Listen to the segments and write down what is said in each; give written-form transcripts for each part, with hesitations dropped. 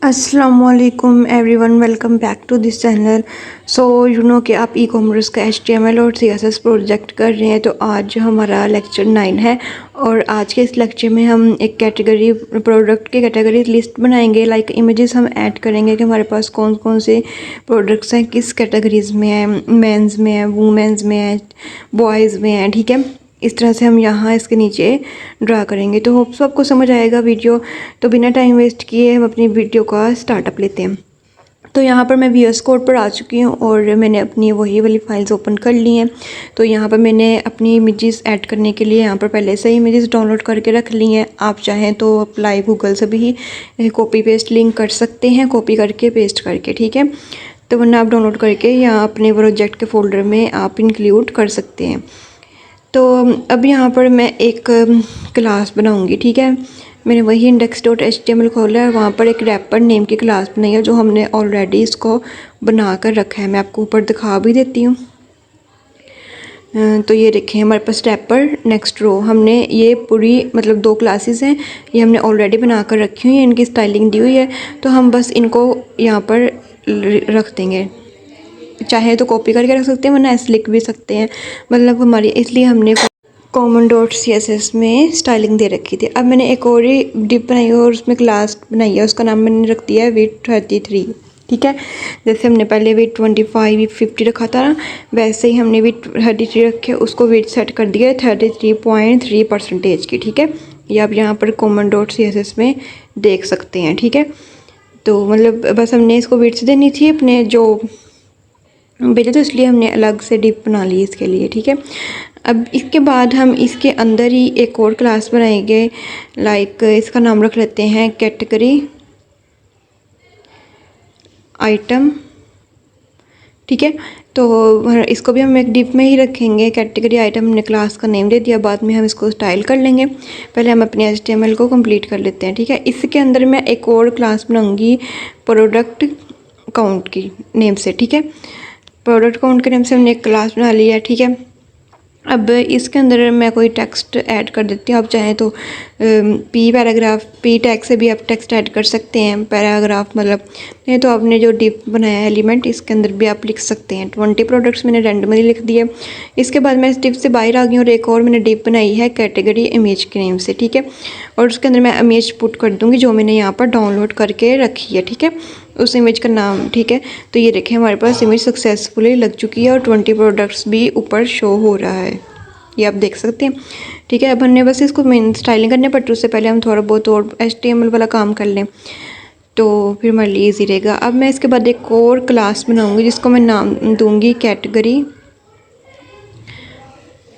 अस्सलामुअलैकुम everyone, welcome back to this channel. So you know कि आप ई कॉमर्स का HTML और CSS प्रोजेक्ट कर रहे हैं। तो आज हमारा लेक्चर 9 है और आज के इस लेक्चर में हम एक कैटेगरी प्रोडक्ट की कैटेगरी लिस्ट बनाएंगे। लाइक इमेजेस हम ऐड करेंगे कि हमारे पास कौन कौन से प्रोडक्ट्स हैं, किस कैटेगरीज़ में है, मेंस में है, वुमेंस में है, बॉयज़ में है। ठीक है, इस तरह से हम यहाँ इसके नीचे ड्रा करेंगे। तो होप आपको समझ आएगा वीडियो। तो बिना टाइम वेस्ट किए हम अपनी वीडियो का स्टार्टअप लेते हैं। तो यहाँ पर मैं VS कोड पर आ चुकी हूँ और मैंने अपनी वही वाली फाइल्स ओपन कर ली हैं। तो यहाँ पर मैंने अपनी इमेजेस ऐड करने के लिए यहाँ पर पहले से ही इमेजेस डाउनलोड करके रख ली हैं। आप चाहें तो अप्लाई गूगल से भी कॉपी पेस्ट लिंक कर सकते हैं, कॉपी करके पेस्ट करके। ठीक है, तो वरना आप डाउनलोड करके यहाँ अपने प्रोजेक्ट के फोल्डर में आप इंक्लूड कर सकते हैं। तो अब यहाँ पर मैं एक क्लास बनाऊँगी। ठीक है, मैंने वही index.html खोला है, वहाँ पर एक रैपर नेम की क्लास बनाई है जो हमने ऑलरेडी इसको बना कर रखा है। मैं आपको ऊपर दिखा भी देती हूँ। तो ये देखें, हमारे पास रैपर नेक्स्ट रो, हमने ये पूरी मतलब 2 क्लासेस हैं, ये हमने ऑलरेडी बना कर रखी हुई है, इनकी स्टाइलिंग दी हुई है। तो हम बस इनको यहाँ पर रख देंगे। चाहे तो कॉपी करके रख सकते हैं, वरना ऐसे लिख भी सकते हैं। मतलब हमारी इसलिए हमने common.css में स्टाइलिंग दे रखी थी। अब मैंने एक और ही डिप बनाई है और उसमें क्लास बनाई है, उसका नाम मैंने रख दिया है width33। ठीक है, जैसे हमने पहले width 25 50 रखा था ना, वैसे ही हमने width 33 रखे, उसको width सेट कर दिया है 33.3% की। ठीक है, ये आप यहाँ पर common.css में देख सकते हैं। ठीक है, तो मतलब बस हमने इसको width देनी थी अपने जो भेजा, तो इसलिए हमने अलग से डिप बना ली इसके लिए। ठीक है, अब इसके बाद हम इसके अंदर ही एक और क्लास बनाएंगे। लाइक इसका नाम रख लेते हैं कैटेगरी आइटम। ठीक है, तो इसको भी हम एक डिप में ही रखेंगे। कैटेगरी आइटम हमने क्लास का नेम दे दिया, बाद में हम इसको स्टाइल कर लेंगे। पहले हम अपने HTML को कंप्लीट कर लेते हैं। ठीक है, इसके अंदर मैं एक और क्लास बनाऊंगी प्रोडक्ट काउंट की नेम से। ठीक है, प्रोडक्ट काउंट के नेम से हमने एक क्लास बना लिया है। ठीक है, अब इसके अंदर मैं कोई टेक्स्ट ऐड कर देती हूँ। आप चाहें तो पी टैग से भी आप टेक्स्ट ऐड कर सकते हैं, पैराग्राफ मतलब। नहीं तो आपने जो डिप बनाया है एलिमेंट, इसके अंदर भी आप लिख सकते हैं। 20 प्रोडक्ट्स मैंने रैंडमली लिख दिए। इसके बाद मैं इस डिप से बाहर आ गई और एक और मैंने डिप बनाई है कैटेगरी इमेज के नेम से। ठीक है, और उसके अंदर मैं इमेज पुट कर दूँगी जो मैंने यहाँ पर डाउनलोड करके रखी है। ठीक है, उस इमेज का नाम। ठीक है, तो ये देखें, हमारे पास इमेज सक्सेसफुली लग चुकी है और 20 प्रोडक्ट्स भी ऊपर शो हो रहा है, ये आप देख सकते हैं। ठीक है, अब हमने बस इसको मेन स्टाइलिंग करने पर, उससे पहले हम थोड़ा बहुत और HTML वाला काम कर लें तो फिर हमारे लिए ईजी रहेगा। अब मैं इसके बाद एक और क्लास बनाऊंगी जिसको मैं नाम दूंगी कैटेगरी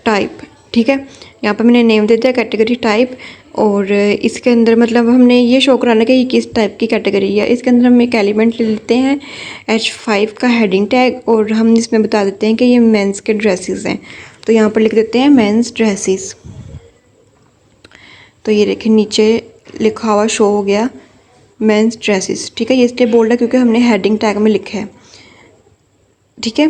टाइप। ठीक है, यहाँ पर मैंने नेम दे दिया कैटेगरी टाइप। और इसके अंदर मतलब हमने ये शो कराना कि ये किस टाइप की कैटेगरी है। इसके अंदर हम एक एलिमेंट ले लेते हैं H5 का हेडिंग टैग, और हम इसमें बता देते हैं कि ये मेंस के ड्रेसेस हैं। तो यहाँ पर लिख देते हैं मेंस ड्रेसेस। तो ये देखें, नीचे लिखा हुआ शो हो गया मेंस ड्रेसेस। ठीक है, ये इसलिए बोल्ड है क्योंकि हमने हेडिंग टैग में लिखा है। ठीक है,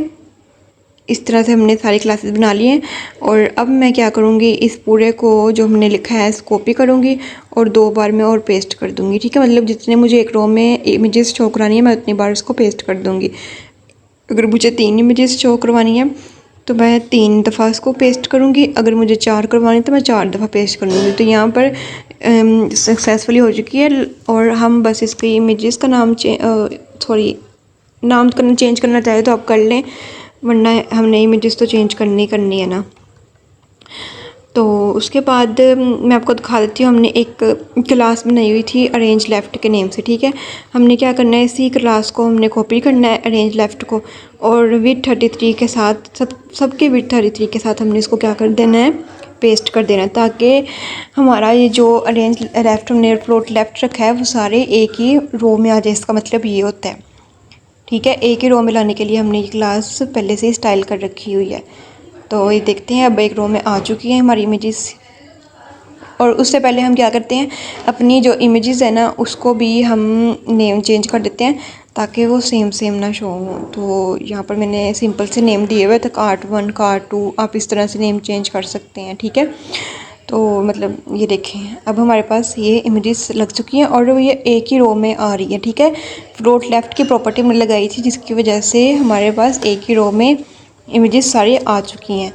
इस तरह से हमने सारी क्लासेस बना ली हैं। और अब मैं क्या करूँगी, इस पूरे को जो हमने लिखा है इस कॉपी करूँगी और 2 बार में और पेस्ट कर दूँगी। ठीक है, मतलब जितने मुझे एक रो में इमेजेस शो करानी है मैं उतनी बार उसको पेस्ट कर दूँगी। अगर मुझे 3 इमेजेस शो करवानी है तो मैं 3 दफ़ा इसको पेस्ट करूँगी। अगर मुझे 4 करवानी है तो मैं 4 दफ़ा पेस्ट करूँगी। तो यहाँ पर सक्सेसफुली हो चुकी है। और हम बस इसकी इमेजेस का नाम नाम चेंज करना चाहे तो आप कर लें, वरना हमने इमेजेस तो चेंज करनी है ना। तो उसके बाद मैं आपको दिखा देती हूँ, हमने एक क्लास बनाई हुई थी अरेंज लेफ़्ट के नेम से। ठीक है, हमने क्या करना है, इसी क्लास को हमने कॉपी करना है अरेंज लेफ़्ट को, और width 33 के साथ सबके width 33 के साथ हमने इसको क्या कर देना है, पेस्ट कर देना है, ताकि हमारा ये जो अरेंज लेफ़्ट हमने फ्लोट लेफ़्ट रखा है वो सारे एक ही रो में आ जाए। इसका मतलब ये होता है। ठीक है, एक ही रो में लाने के लिए हमने ये क्लास पहले से ही स्टाइल कर रखी हुई है। तो ये देखते हैं, अब एक रो में आ चुकी है हमारी इमेजेस। और उससे पहले हम क्या करते हैं, अपनी जो इमेजेस है ना उसको भी हम नेम चेंज कर देते हैं ताकि वो सेम ना शो हो। तो यहाँ पर मैंने सिंपल से नेम दिए हुए थे, कार्ट 1 कार्ट 2, आप इस तरह से नेम चेंज कर सकते हैं। ठीक है, तो मतलब ये देखें, अब हमारे पास ये इमेजेस लग चुकी हैं और ये एक ही रो में आ रही है। ठीक है, फ्लोट लेफ़्ट की प्रॉपर्टी मैंने लगाई थी जिसकी वजह से हमारे पास एक ही रो में इमेजेस सारी आ चुकी हैं।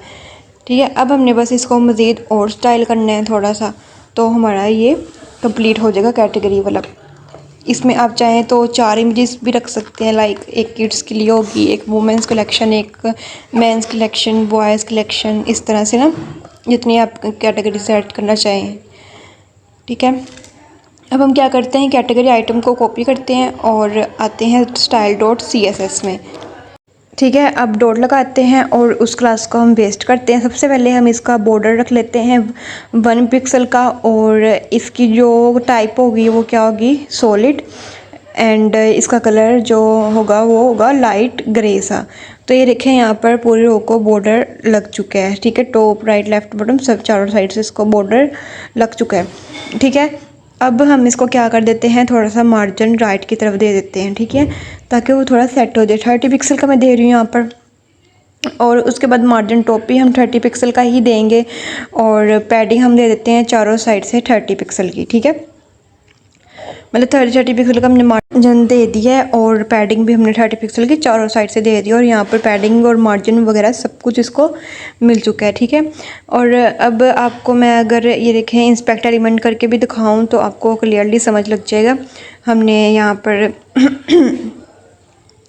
ठीक है, अब हमने बस इसको मज़ीद और स्टाइल करना है थोड़ा सा, तो हमारा ये कंप्लीट हो जाएगा कैटेगरी वाला। इसमें आप चाहें तो 4 इमेजेस भी रख सकते हैं, लाइक एक किड्स के लिए होगी, एक वुमेंस कलेक्शन, एक मेंस कलेक्शन, बॉयज़ कलेक्शन, इस तरह से ना जितनी आप कैटेगरी सेट करना चाहें। ठीक है, अब हम क्या करते हैं, कैटेगरी आइटम को कॉपी करते हैं और आते हैं style.css में। ठीक है, अब डॉट लगाते हैं और उस क्लास को हम वेस्ट करते हैं। सबसे पहले हम इसका बॉर्डर रख लेते हैं 1 पिक्सल का, और इसकी जो टाइप होगी वो क्या होगी, सॉलिड, एंड इसका कलर जो होगा वो होगा लाइट ग्रे सा। तो ये देखें यहाँ पर पूरे रो को बॉर्डर लग चुका है। ठीक है, टॉप राइट लेफ्ट बॉटम सब चारों साइड से इसको बॉर्डर लग चुका है। ठीक है, अब हम इसको क्या कर देते हैं, थोड़ा सा मार्जिन राइट की तरफ दे देते हैं। ठीक है, ताकि वो थोड़ा सेट हो जाए। 30 पिक्सल का मैं दे रही हूँ यहाँ पर, और उसके बाद मार्जिन टॉप भी हम 30 पिक्सल का ही देंगे, और पैडिंग हम दे देते हैं चारों साइड से 30 पिक्सल की। ठीक है, मतलब 30 पिक्सल का हमने मार्जिन दे दिया है और पैडिंग भी हमने 30 पिक्सल की चारों साइड से दे दी, और यहाँ पर पैडिंग और मार्जिन वगैरह सब कुछ इसको मिल चुका है। ठीक है, और अब आपको मैं अगर ये देखें इंस्पेक्ट एलिमेंट करके भी दिखाऊं तो आपको क्लियरली समझ लग जाएगा। हमने यहाँ पर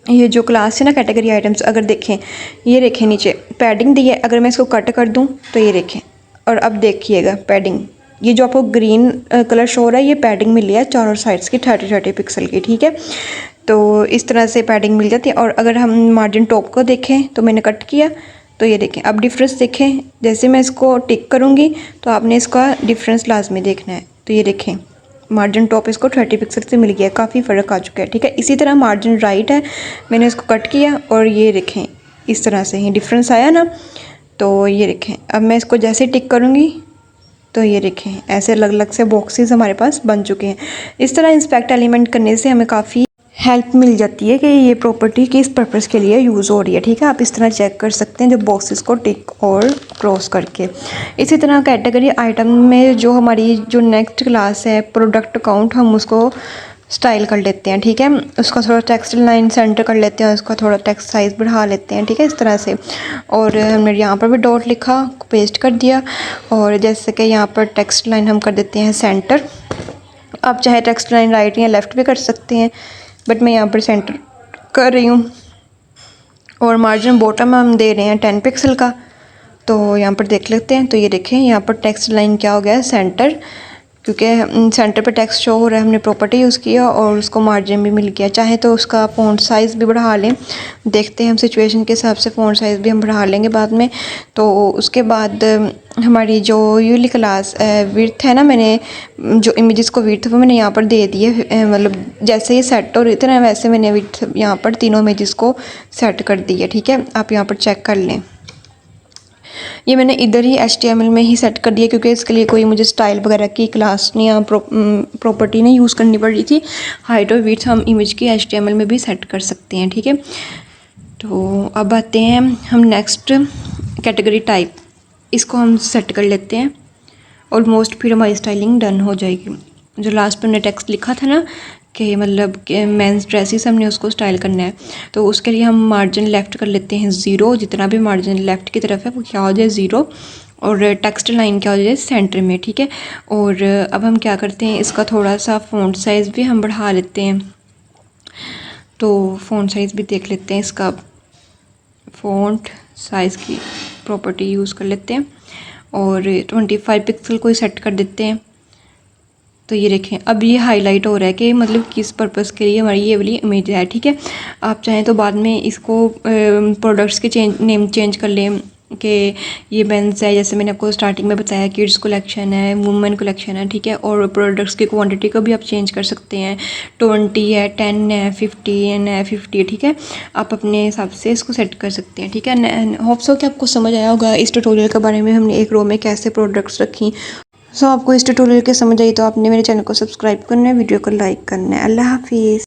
ये जो क्लास है ना कैटेगरी आइटम्स, अगर देखें ये देखें नीचे पैडिंग दी है, अगर मैं इसको कट कर दूँ तो ये देखें, और अब देखिएगा पैडिंग, ये जो आपको ग्रीन कलर शो हो रहा है ये पैडिंग मिली है चारों साइड्स की 30 पिक्सल की। ठीक है, तो इस तरह से पैडिंग मिल जाती है। और अगर हम मार्जिन टॉप को देखें तो मैंने कट किया, तो ये देखें, अब डिफरेंस देखें, जैसे मैं इसको टिक करूँगी तो आपने इसका डिफरेंस लाजमी देखना है। तो ये देखें मार्जिन टॉप इसको 30 पिक्सल से मिल गया, काफ़ी फ़र्क आ चुका है। ठीक है, इसी तरह मार्जिन राइट है, मैंने इसको कट किया और ये देखें इस तरह से ही डिफरेंस आया ना। तो ये देखें, अब मैं इसको जैसे टिक करूँगी तो ये देखें ऐसे अलग अलग से बॉक्सेस हमारे पास बन चुके हैं। इस तरह इंस्पेक्ट एलिमेंट करने से हमें काफ़ी हेल्प मिल जाती है कि ये प्रॉपर्टी किस पर्पस के लिए यूज़ हो रही है। ठीक है, आप इस तरह चेक कर सकते हैं जब बॉक्सेस को टिक और क्रॉस करके। इसी तरह कैटेगरी आइटम में जो हमारी जो नेक्स्ट क्लास है प्रोडक्ट अकाउंट, हम उसको स्टाइल कर लेते हैं। ठीक है, उसका थोड़ा टेक्स्ट लाइन सेंटर कर लेते हैं, उसका थोड़ा टेक्स्ट साइज़ बढ़ा लेते हैं। ठीक है, इस तरह से, और हमने यहाँ पर भी डॉट लिखा, पेस्ट कर दिया, और जैसे कि यहाँ पर टेक्स्ट लाइन हम कर देते हैं सेंटर। आप चाहे टेक्स्ट लाइन राइट या लेफ़्ट भी कर सकते हैं, बट मैं यहाँ पर सेंटर कर रही हूँ। और मार्जिन बॉटम हम दे रहे हैं 10 पिक्सल का, तो यहाँ पर देख लेते हैं। तो ये देखें यहाँ पर टेक्स्ट लाइन क्या हो गया है, सेंटर, क्योंकि सेंटर पे टेक्स्ट शो हो रहा है, हमने प्रॉपर्टी यूज़ किया और उसको मार्जिन भी मिल गया। चाहे तो उसका फ़ॉन्ट साइज़ भी बढ़ा लें, देखते हैं हम सिचुएशन के हिसाब से फ़ॉन्ट साइज़ भी हम बढ़ा लेंगे बाद में। तो उसके बाद हमारी जो यूली क्लास विड्थ है ना, मैंने जो इमेजेस को विड्थ वो मैंने यहाँ पर दे दी है, मतलब जैसे ये सेट हो रही थी ना वैसे मैंने विड्थ यहाँ पर तीनों इमेजेस को सेट कर दी है। ठीक है, आप यहाँ पर चेक कर लें, ये मैंने इधर ही HTML में ही सेट कर दिया, क्योंकि इसके लिए कोई मुझे स्टाइल वगैरह की क्लास नहीं या प्रॉपर्टी नहीं यूज़ करनी पड़ रही थी। हाइट और विड्थ हम इमेज की HTML में भी सेट कर सकते हैं। ठीक है, तो अब आते हैं हम नेक्स्ट कैटेगरी टाइप, इसको हम सेट कर लेते हैं। ऑलमोस्ट फिर हमारी स्टाइलिंग डन हो जाएगी। जो लास्ट पर हमने टेक्स्ट लिखा था ना कि मतलब कि मेंस ड्रेसेस, हमने उसको स्टाइल करना है, तो उसके लिए हम मार्जिन लेफ़्ट कर लेते हैं 0, जितना भी मार्जिन लेफ़्ट की तरफ है वो क्या हो जाए 0, और टेक्स्ट लाइन क्या हो जाए सेंटर में। ठीक है, और अब हम क्या करते हैं, इसका थोड़ा सा फ़ॉन्ट साइज़ भी हम बढ़ा लेते हैं। तो फ़ॉन्ट साइज़ भी देख लेते हैं, इसका फ़ॉन्ट साइज़ की प्रॉपर्टी यूज़ कर लेते हैं और 25 पिक्सल को ही सेट कर देते हैं। तो ये देखें अब ये हाईलाइट हो रहा है कि मतलब किस पर्पस के लिए हमारी ये वाली इमेज है। ठीक है, आप चाहें तो बाद में इसको प्रोडक्ट्स के नेम चेंज कर लें कि ये मेंस है, जैसे मैंने आपको स्टार्टिंग में बताया किड्स कलेक्शन है, वुमेन कलेक्शन है। ठीक है, और प्रोडक्ट्स की क्वांटिटी को भी आप चेंज कर सकते हैं, 20 है, 10 है, 15 है, 50 है। ठीक है, आप अपने हिसाब से इसको सेट कर सकते हैं। ठीक है, होप सो कि आपको समझ आया होगा इस ट्यूटोरियल के बारे में, हमने एक रो में कैसे प्रोडक्ट्स रखी। आपको इस ट्यूटोरियल के समझ आई तो आपने मेरे चैनल को सब्सक्राइब करना है, वीडियो को लाइक करना है। अल्लाह हाफिज़।